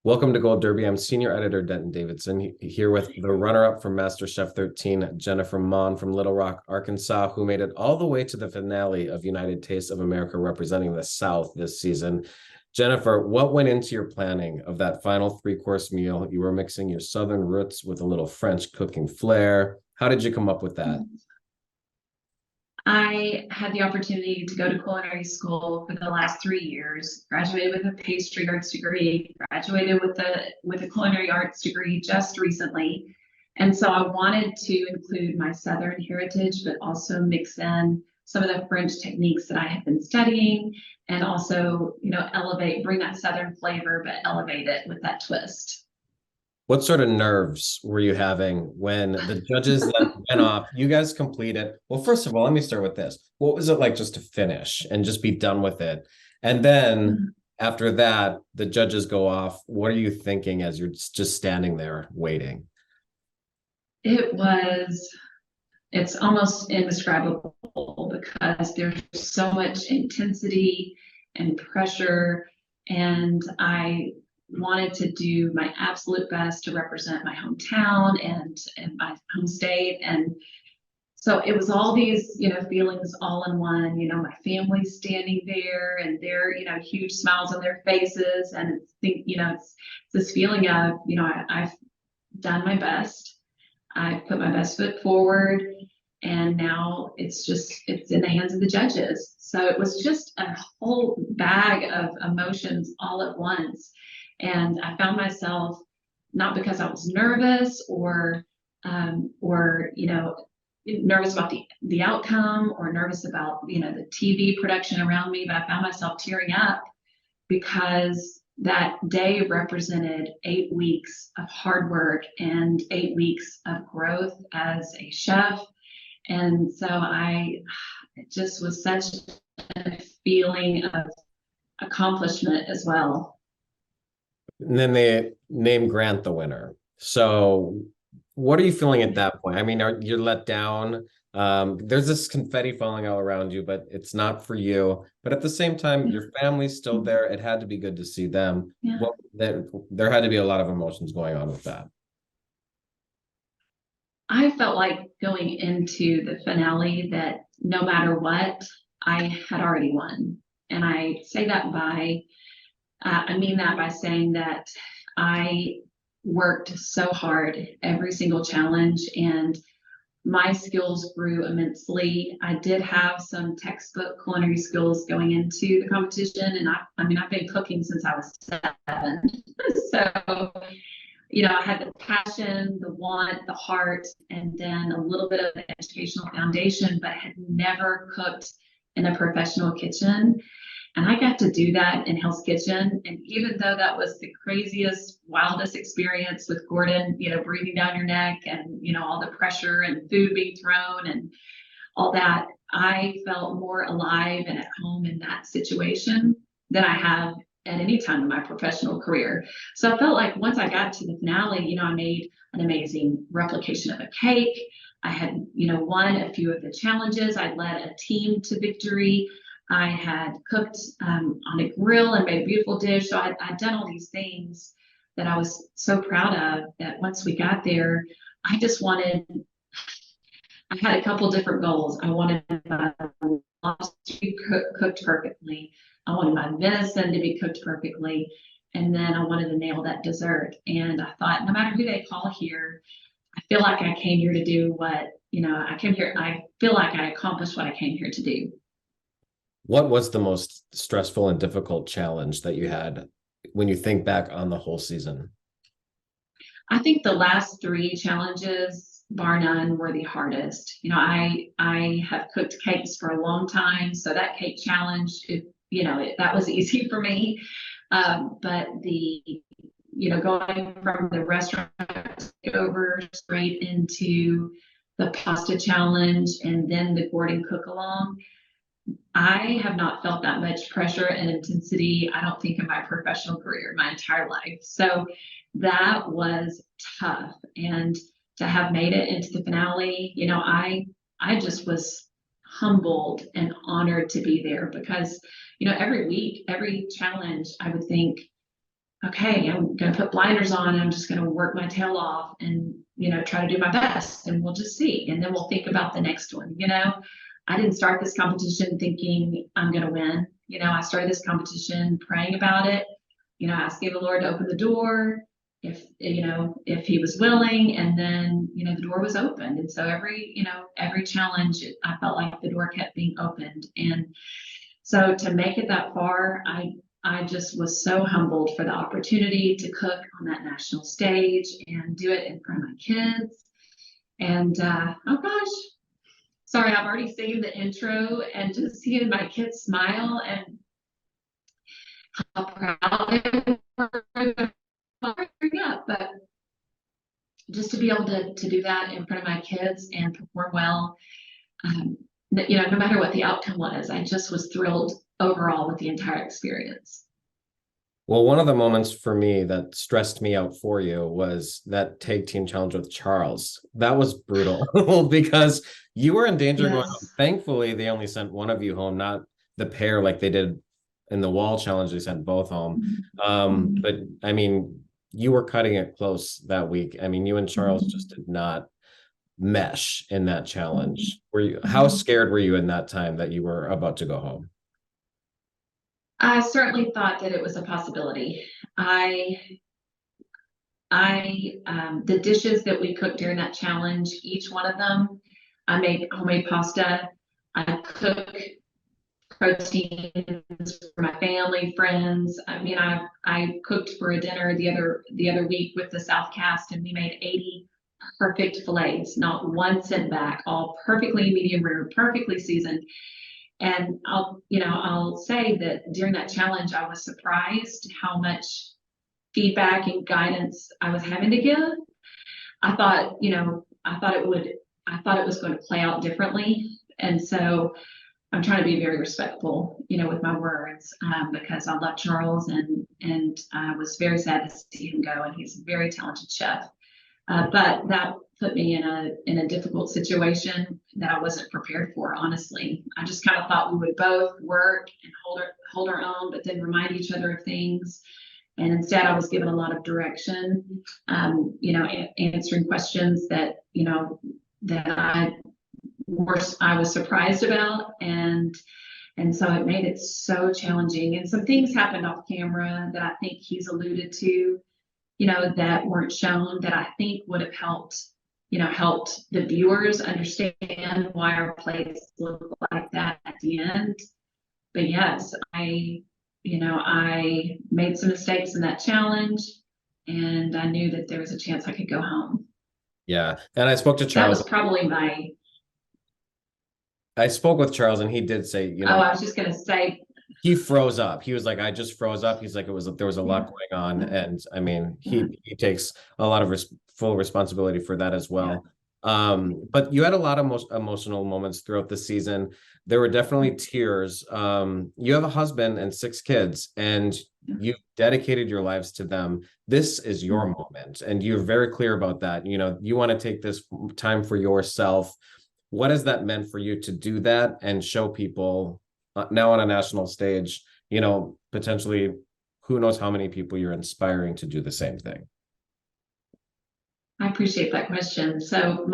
Welcome to Gold Derby. I'm Senior Editor Denton Davidson here with the runner-up from MasterChef 13, Jennifer Maune from Little Rock, Arkansas, who made it all the way to the finale of United Tastes of America representing the South this season. Jennifer, what went into your planning of that final three-course meal? You were mixing your Southern roots with a little French cooking flair. How did you come up with that? I had the opportunity to go to culinary school for the last 3 years, graduated with a pastry arts degree, graduated with a culinary arts degree just recently. And so I wanted to include my Southern heritage, but also mix in some of the French techniques that I had been studying and also, bring that Southern flavor, but elevate it with that twist. What sort of nerves were you having when the judges then went off? You guys completed. Well, first of all, let me start with this. What was it like just to finish and just be done with it? And then after that, the judges go off. What are you thinking as you're just standing there waiting? It's almost indescribable because there's so much intensity and pressure, and I wanted to do my absolute best to represent my hometown and my home state. And so it was all these, feelings all in one. My family standing there and their, huge smiles on their faces. And it's this feeling of, I've done my best. I put my best foot forward, and now it's in the hands of the judges. So it was just a whole bag of emotions all at once. And I found myself, not because I was nervous or nervous about the outcome or nervous about the TV production around me, but I found myself tearing up because that day represented 8 weeks of hard work and 8 weeks of growth as a chef. And so it just was such a feeling of accomplishment as well. And then they name Grant the winner. So what are you feeling at that point? I mean, you're let down. There's this confetti falling all around you, but it's not for you. But at the same time, your family's still there. It had to be good to see them. Yeah. There had to be a lot of emotions going on with that. I felt like going into the finale that no matter what, I had already won. And I mean that by saying that I worked so hard every single challenge, and my skills grew immensely. I did have some textbook culinary skills going into the competition, and I've been cooking since I was 7. So, I had the passion, the want, the heart, and then a little bit of an educational foundation, but I had never cooked in a professional kitchen. And I got to do that in Hell's Kitchen. And even though that was the craziest, wildest experience with Gordon, breathing down your neck and, all the pressure and food being thrown and all that, I felt more alive and at home in that situation than I have at any time in my professional career. So I felt like once I got to the finale, I made an amazing replication of a cake. I had, won a few of the challenges. I led a team to victory. I had cooked on a grill and made a beautiful dish. So I'd done all these things that I was so proud of that once we got there, I had a couple different goals. I wanted my lobster to be cooked perfectly. I wanted my venison to be cooked perfectly. And then I wanted to nail that dessert. And I thought, no matter who they call here, I feel like I came here to do what, I feel like I accomplished what I came here to do. What was the most stressful and difficult challenge that you had when you think back on the whole season? I think the last 3 challenges, bar none, were the hardest. I have cooked cakes for a long time, so that cake challenge, that was easy for me. But going from the restaurant over straight into the pasta challenge and then the Gordon cook along, I have not felt that much pressure and intensity, I don't think, in my professional career, my entire life. So that was tough. And to have made it into the finale, I just was humbled and honored to be there because, every week, every challenge, I would think, okay, I'm going to put blinders on and I'm just going to work my tail off and, try to do my best and we'll just see. And then we'll think about the next one. I didn't start this competition thinking I'm going to win. I started this competition praying about it, asking the Lord to open the door if he was willing, and then, the door was opened. And so every challenge, I felt like the door kept being opened. And so to make it that far, I just was so humbled for the opportunity to cook on that national stage and do it in front of my kids. And oh gosh, sorry, I've already saved the intro, and just seeing my kids smile and how proud they were. Yeah, but just to be able to do that in front of my kids and perform well, no matter what the outcome was, I just was thrilled overall with the entire experience. Well, one of the moments for me that stressed me out for you was that tag team challenge with Charles. That was brutal because you were in danger going home. Yes. Thankfully, they only sent one of you home, not the pair like they did in the wall challenge. They sent both home. But I mean, you were cutting it close that week. I mean, you and Charles just did not mesh in that challenge. How scared were you in that time that you were about to go home? I certainly thought that it was a possibility. The dishes that we cooked during that challenge, each one of them, I made homemade pasta. I cook proteins for my family, friends. I mean, I cooked for a dinner the other week with the South Cast, and we made 80 perfect fillets, not one setback, all perfectly medium rare, perfectly seasoned. And I'll say that during that challenge, I was surprised how much feedback and guidance I was having to give. I thought it was going to play out differently. And so I'm trying to be very respectful, with my words, because I love Charles, and I was very sad to see him go, and he's a very talented chef. But that put me in a difficult situation that I wasn't prepared for, honestly. I just kind of thought we would both work and hold our own, but then remind each other of things. And instead, I was given a lot of direction, answering questions that I was surprised about, and so it made it so challenging. And some things happened off camera that I think he's alluded to, that weren't shown, that I think would have helped the viewers understand why our plates look like that at the end. But yes, I made some mistakes in that challenge, and I knew that there was a chance I could go home. Yeah. And I spoke to That Charles. was probably I spoke with Charles, and he did say, I was just going to say, he froze up. He was like, I just froze up. He's like, there was a lot going on. And I mean, he takes a lot of full responsibility for that as well. But you had a lot of most emotional moments throughout the season. There were definitely tears. You have a husband and 6 kids, and you dedicated your lives to them. This is your moment, and you're very clear about that. You want to take this time for yourself. What has that meant for you to do that and show people now on a national stage, potentially who knows how many people you're inspiring to do the same thing? I appreciate that question. So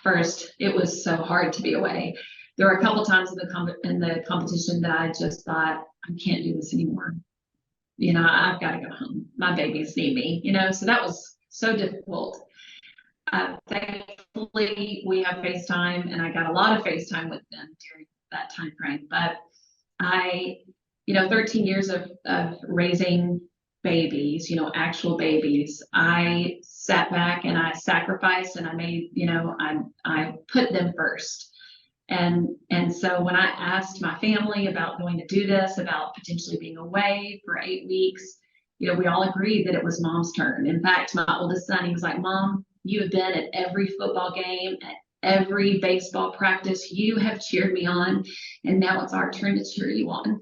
first, it was so hard to be away. There were a couple times in the competition that I just thought, I can't do this anymore. I've got to go home. My babies need me, so that was so difficult. Thankfully, we have FaceTime, and I got a lot of FaceTime with them during that time frame. But 13 years of raising babies, actual babies, I sat back and I sacrificed, and I made, I put them first. And so when I asked my family about going to do this, about potentially being away for 8 weeks, we all agreed that it was mom's turn. In fact, my oldest son, he was like, Mom, you have been at every football game, at every baseball practice. You have cheered me on, and now it's our turn to cheer you on.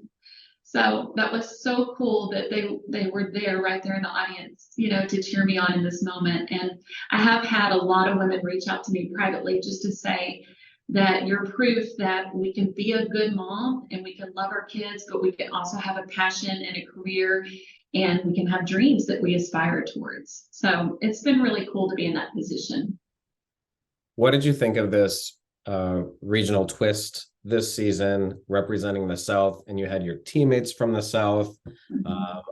So that was so cool that they were there, right there in the audience, to cheer me on in this moment. And I have had a lot of women reach out to me privately just to say, that you're proof that we can be a good mom and we can love our kids, but we can also have a passion and a career, and we can have dreams that we aspire towards. So it's been really cool to be in that position. What did you think of this regional twist this season, representing the South, and you had your teammates from the South?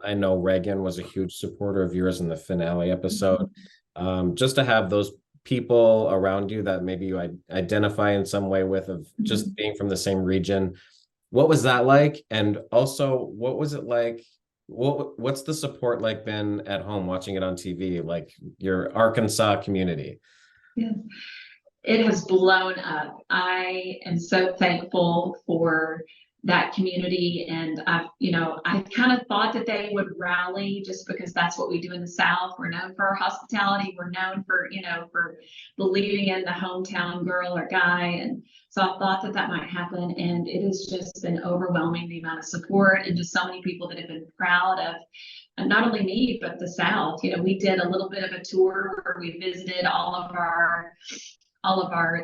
I know Reagan was a huge supporter of yours in the finale episode. Just to have those people around you that maybe you identify in some way with, of just being from the same region. What was that like? And also, what was it like? What's the support like been at home watching it on TV, like your Arkansas community? Yeah. It has blown up. I am so thankful for that community. And I kind of thought that they would rally just because that's what we do in the South. We're known for our hospitality. We're known for, for believing in the hometown girl or guy. And so I thought that that might happen. And it has just been overwhelming, the amount of support and just so many people that have been proud of, and not only me, but the South. We did a little bit of a tour where we visited all of our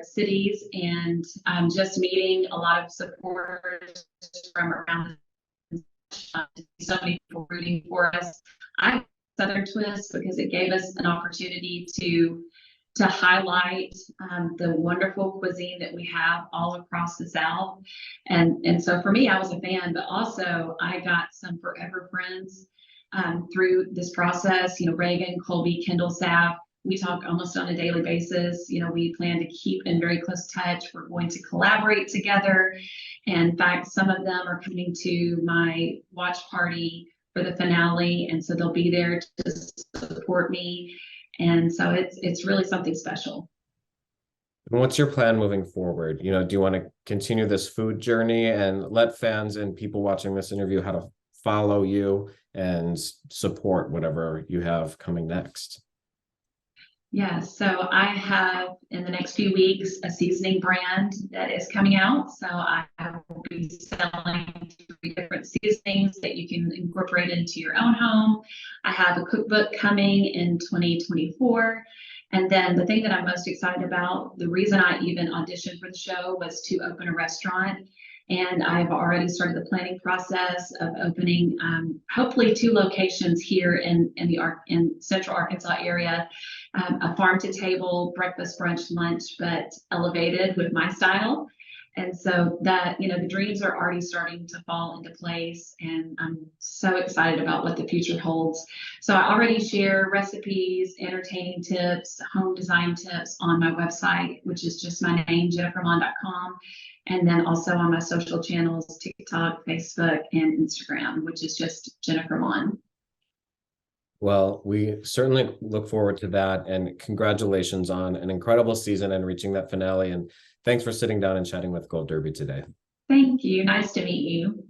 cities, and just meeting a lot of supporters from around so many people rooting for us. I Southern twist because it gave us an opportunity to highlight the wonderful cuisine that we have all across the South. And so for me, I was a fan, but also I got some forever friends through this process. Reagan, Colby, Kendall, Sapp. We talk almost on a daily basis. We plan to keep in very close touch. We're going to collaborate together. And in fact, some of them are coming to my watch party for the finale. And so they'll be there to support me. And so it's really something special. And what's your plan moving forward? Do you want to continue this food journey and let fans and people watching this interview how to follow you and support whatever you have coming next? Yeah, so I have in the next few weeks a seasoning brand that is coming out. So I will be selling 3 different seasonings that you can incorporate into your own home. I have a cookbook coming in 2024. And then the thing that I'm most excited about, the reason I even auditioned for the show was to open a restaurant. And I've already started the planning process of opening hopefully 2 locations here in Central Arkansas area. A farm to table, breakfast, brunch, lunch, but elevated with my style. And so that, the dreams are already starting to fall into place, and I'm so excited about what the future holds. So I already share recipes, entertaining tips, home design tips on my website, which is just my name, jennifermaune.com. And then also on my social channels, TikTok, Facebook, and Instagram, which is just Jennifer Maune. Well, we certainly look forward to that, and congratulations on an incredible season and reaching that finale. And thanks for sitting down and chatting with Gold Derby today. Thank you. Nice to meet you.